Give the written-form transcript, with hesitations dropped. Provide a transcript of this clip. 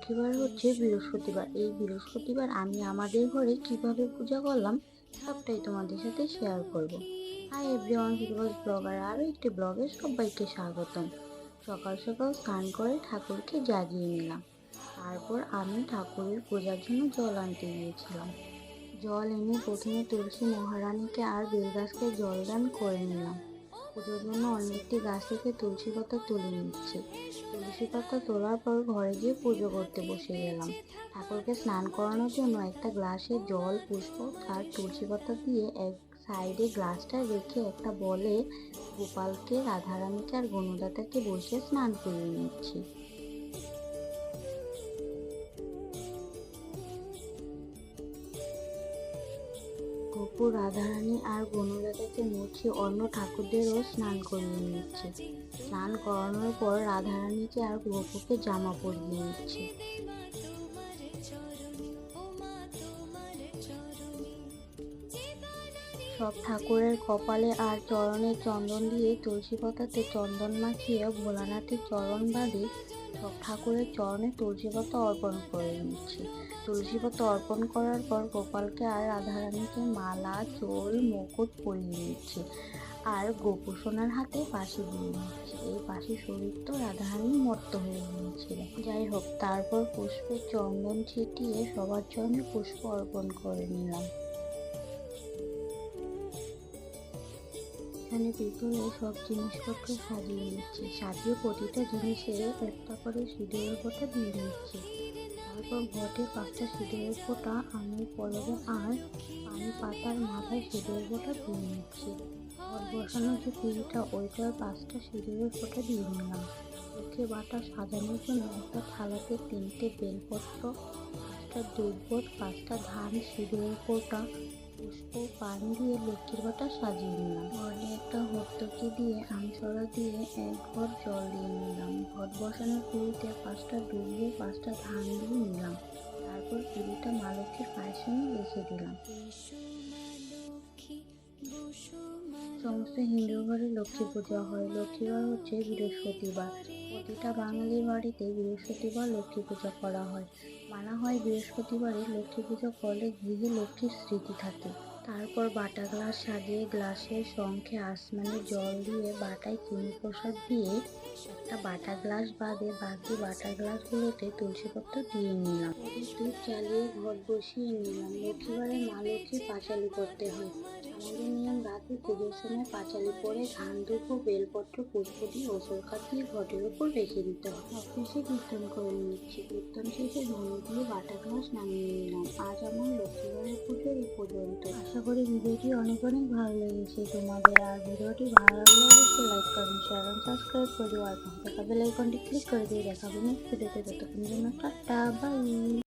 লক্ষ্মীবার হচ্ছে বৃহস্পতিবার। এই বৃহস্পতিবার আমি আমাদের ঘরে কিভাবে পূজা করলাম সবটাই তোমাদের সাথে শেয়ার করব। হাই এভরিওয়ান, ফিরোজ ব্লগার আরও একটি ব্লগে সবাইকে স্বাগতম। সকাল সকাল স্নান করে ঠাকুরকে জাগিয়ে নিলাম। তারপর আমি ঠাকুরের পূজার জন্য জল আনতে গিয়েছিলাম। জল এনে প্রথমে তুলসী মহারানীকে আর বেলগাছকে জলদান করে নিলাম। পুজোর জন্য অন্য একটি গাছ থেকে তুলসী পাতা তুলে নিচ্ছি। তুলসী পাতা তোলার পর ঘরে গিয়ে পুজো করতে বসে গেলাম। ঠাকুরকে স্নান করানোর জন্য একটা গ্লাসে জল, পুষ্প আর তুলসী পাতা দিয়ে এক সাইডে গ্লাসটা রেখে একটা বলে গোপালকে, রাধারানীকে আর গণদাতাকে বসে স্নান করিয়ে নিচ্ছি। গোপু, রাধারানী আর বনলতাকে মুছে অন্য ঠাকুরদেরও স্নান করিয়ে নিচ্ছে। স্নান করানোর পর রাধারানীকে আর গোপুকে জামা পরিয়ে নিচ্ছে। সব ঠাকুরের কপালে আর চরণে চন্দন দিয়ে তুলসী পাতাতে চন্দন মাখিয়ে ভোলানাথের চরণ বাঁধে সব ঠাকুরের চরণে তুলসী পাতা অর্পণ করে নিচ্ছি। তুলসী পাতা অর্পণ করার পর গোপালকে আর রাধারানীকে মালা, চোল, মুকুট পরিয়ে নিচ্ছি আর গোপু সোনার হাতে বাঁশি দিয়ে নিচ্ছি। এই বাঁশি শরীর তো রাধারানী মত্ত হয়ে গিয়েছিল। যাই হোক, তারপর পুষ্পের চন্দন ছিটিয়ে সবার চরণে পুষ্প অর্পণ করে নিলাম। এখানে ভিতরে সব জিনিসপত্র সাজিয়ে নিচ্ছি। সাজিয়ে প্রতিটা জিনিসে একটা করে সিঁদুরের ফোঁটা দিয়ে নিচ্ছি। তারপর ঘটে 5টা সিঁদুরের ফোঁটা আমি পলবে আর পানি পাতার মাথায় সিঁদুরের ফোঁটা দিয়ে নিচ্ছি। ঘট বসানোর যে পিঁড়িটা ওইটার 5টা সিঁদুরের ফোঁটা দিয়ে নিলাম। লক্ষ্মী বাটা সাজানোর জন্য একটা থালাতে 3টে বেলপত্র, 5টা দুর্বোধ, 5টা ধান, সিঁদুরের ফোঁটা, পুষ্প, পান দিয়ে লক্ষ্মীর বাটা সাজিয়ে নিলাম। ঘরে একটা হর্তকি দিয়ে আমসরা দিয়ে এক ঘট জল দিয়ে নিলাম। ঘট বসানোর পিঁড়িতে 5টা ডুবিয়ে 5টা ধান দিয়ে নিলাম। তারপর পিঁড়িটা মা লক্ষ্মীর পায়ের সঙ্গে রেখে দিলাম। সমস্ত হিন্দু ঘরে লক্ষ্মী পূজা হয়। লক্ষ্মীবার হচ্ছে বৃহস্পতিবার। প্রতিটা বাঙালির বাড়িতে বৃহস্পতিবার লক্ষ্মী পূজা করা হয়। মানা হয় বৃহস্পতিবারে লক্ষ্মী পূজা করলে গৃহে লক্ষ্মীর স্মৃতি থাকে। তারপর বাটা গ্লাস সাজিয়ে গ্লাসের শঙ্খে আসমানে জল দিয়ে বাটায় চিনি প্রসাদ দিয়ে একটা বাটা গ্লাস বাদে বাকি বাটা গ্লাসগুলোতে তুলসীপত্র দিয়ে নিলাম। দুধ চালিয়ে ঘট বসিয়ে নিলাম। লক্ষ্মীবারে মা লক্ষ্মী পাঁচালি করতে হয়। আমাদের নিয়ম রাতে পুজোর সময় পাঁচালি পরে ধান, দুব্ব, বেলপত্র, পুষ্প দিয়ে ওসরকার দিয়ে ঘটের উপর রেখে দিতে হয়। অফিসে কীর্তন করে নিচ্ছি। কীর্তন শেষে ধনে দিয়ে বাটা গ্লাস নামিয়ে নিলাম। আজ আমার লক্ষ্মীবারের পুজো এই পর্যন্ত। আশা করি ভিডিওটি অনেক অনেক ভালো লেগেছে তোমাদের। আর ভিডিওটি ভালো লাগলে অবশ্যই লাইক, কমেন্ট, শেয়ার এবং সাবস্ক্রাইব করে দিও। আর পাশে থাকা বেল আইকনটি ক্লিক করে দিয়ে দেখাবো নেক্সট ভিডিওতে। ততক্ষণ জন্য টাটা, বাই।